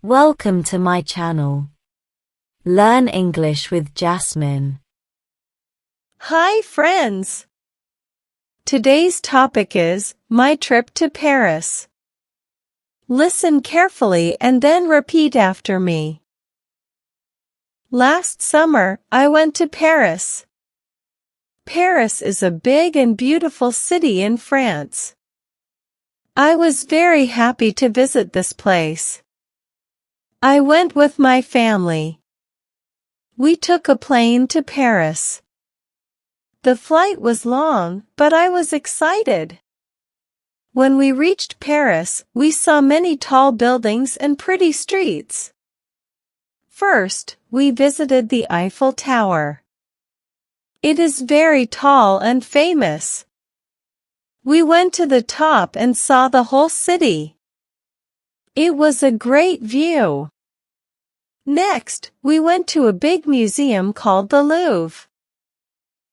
Welcome to my channel. Learn English with Jasmine. Hi friends! Today's topic is my trip to Paris. Listen carefully and then repeat after me. Last summer, I went to Paris. Paris is a big and beautiful city in France. I was very happy to visit this place. I went with my family. We took a plane to Paris. The flight was long, but I was excited. When we reached Paris, we saw many tall buildings and pretty streets. First, we visited the Eiffel Tower. It is very tall and famous. We went to the top and saw the whole city. It was a great view. Next, we went to a big museum called the Louvre.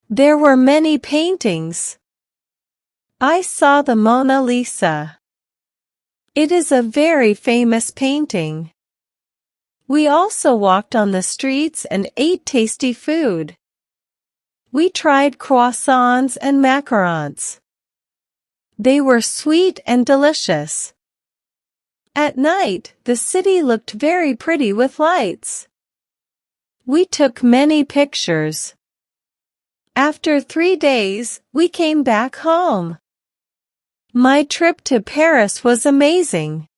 There were many paintings. I saw the Mona Lisa. It is a very famous painting. We also walked on the streets and ate tasty food. We tried croissants and macarons. They were sweet and delicious. At night, the city looked very pretty with lights. We took many pictures. After 3 days, we came back home. My trip to Paris was amazing.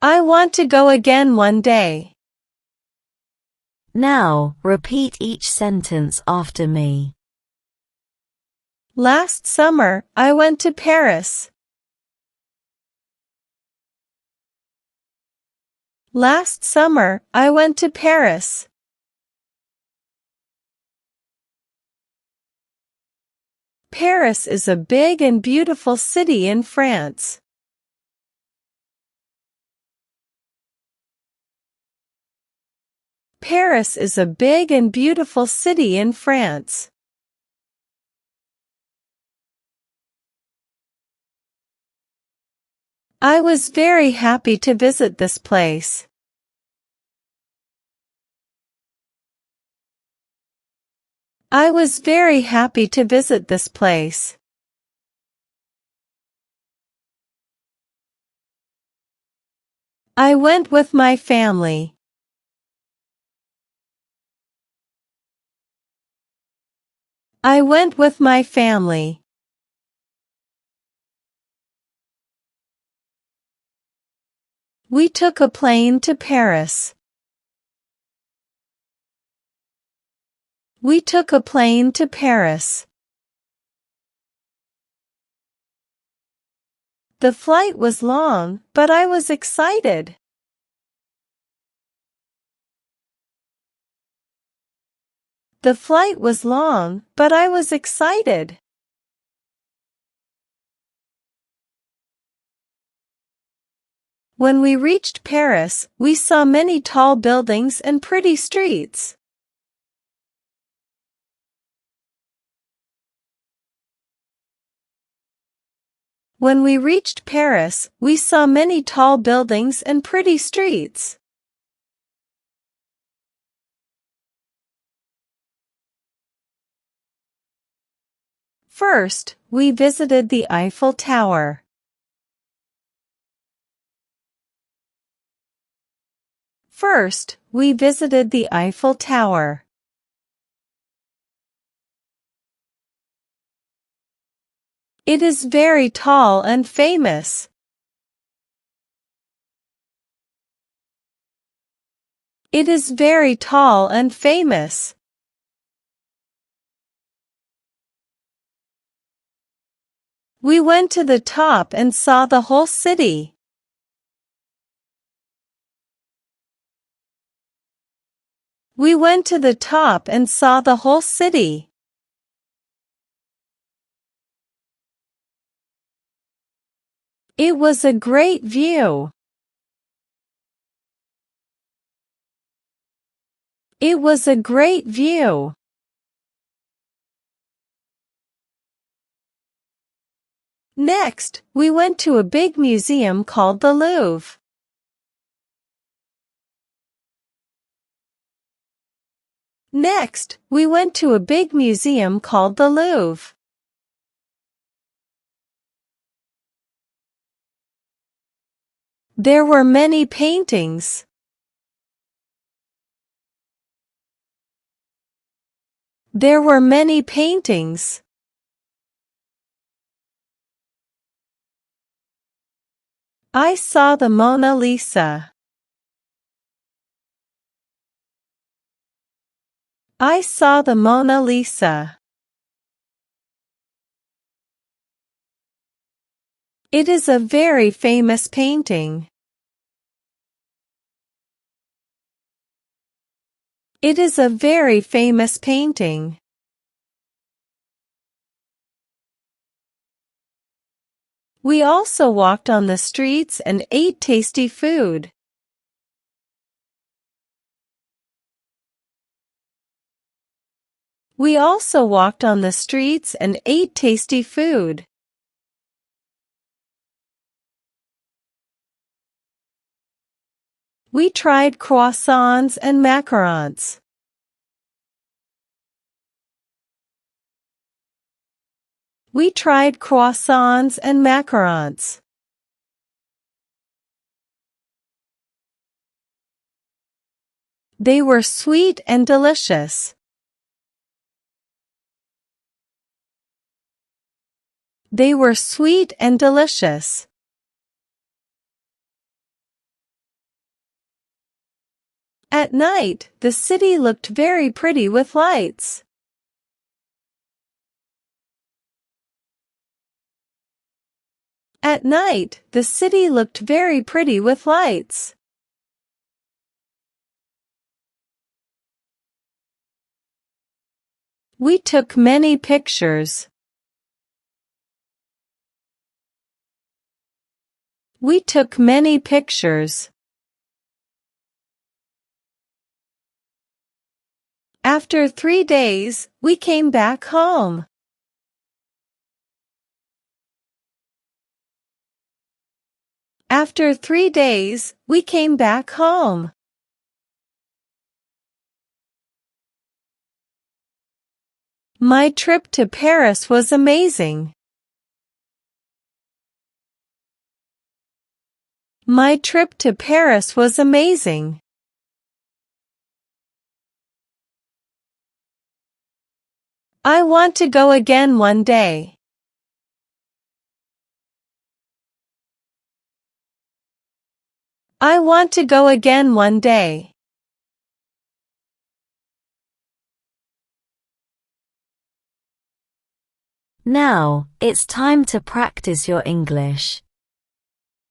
I want to go again one day. Now, repeat each sentence after me. Last summer, I went to Paris. Last summer, I went to Paris. Paris is a big and beautiful city in France. Paris is a big and beautiful city in France. I was very happy to visit this place. I was very happy to visit this place. I went with my family. I went with my family. We took a plane to Paris. We took a plane to Paris. The flight was long, but I was excited. The flight was long, but I was excited. When we reached Paris, we saw many tall buildings and pretty streets. When we reached Paris, we saw many tall buildings and pretty streets. First, we visited the Eiffel Tower. First, we visited the Eiffel Tower. It is very tall and famous. It is very tall and famous. We went to the top and saw the whole city. We went to the top and saw the whole city. It was a great view. It was a great view. Next, we went to a big museum called the Louvre. Next, we went to a big museum called the Louvre. There were many paintings. There were many paintings. I saw the Mona Lisa. I saw the Mona Lisa. It is a very famous painting. It is a very famous painting. We also walked on the streets and ate tasty food. We also walked on the streets and ate tasty food. We tried croissants and macarons. We tried croissants and macarons. They were sweet and delicious. They were sweet and delicious. At night, the city looked very pretty with lights. At night, the city looked very pretty with lights. We took many pictures. We took many pictures. After 3 days, we came back home. After 3 days, we came back home. My trip to Paris was amazing. My trip to Paris was amazing. I want to go again one day. I want to go again one day. Now, it's time to practice your English.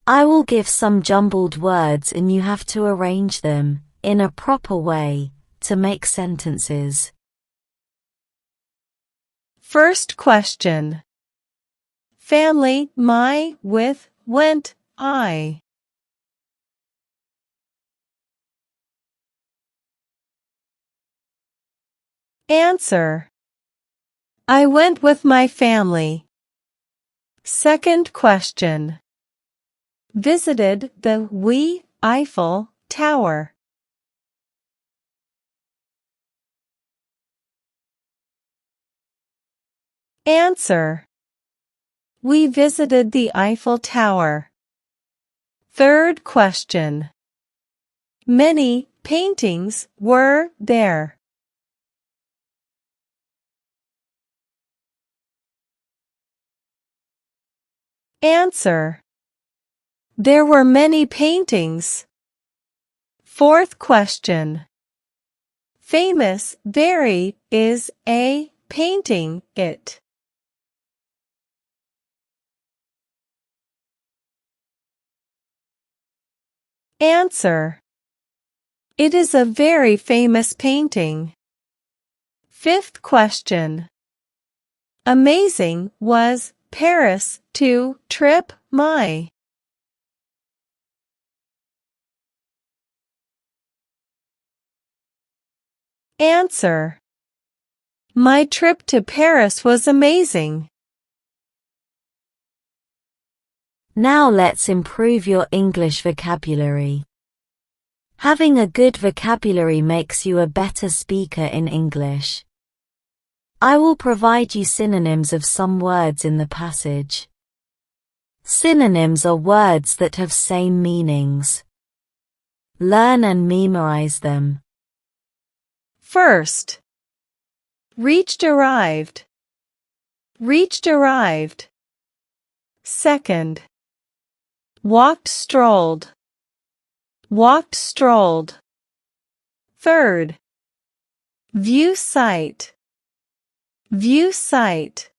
I will give some jumbled words and you have to arrange them, in a proper way, to make sentences. First question. Family, my, with, went, I. Answer. I went with my family. Second question. Visited the Eiffel Tower. Answer. We visited the Eiffel Tower. Third question. Many paintings were there. Answer. There were many paintings. Fourth question. Famous, very, is a painting, it. Answer. It is a very famous painting. Fifth question. Amazing was Paris to trip my. Answer. My trip to Paris was amazing. Now let's improve your English vocabulary. Having a good vocabulary makes you a better speaker in English. I will provide you synonyms of some words in the passage. Synonyms are words that have same meanings. Learn and memorize them. First, reached, arrived. Reached, arrived. Second, walked, strolled. Walked, strolled. Third, view sight. View sight.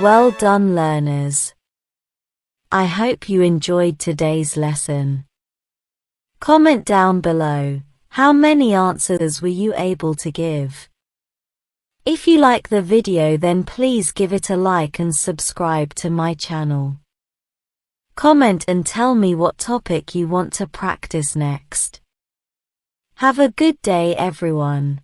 Well done, learners. I hope you enjoyed today's lesson. Comment down below, how many answers were you able to give? If you like the video, then please give it a like and subscribe to my channel. Comment and tell me what topic you want to practice next. Have a good day, everyone.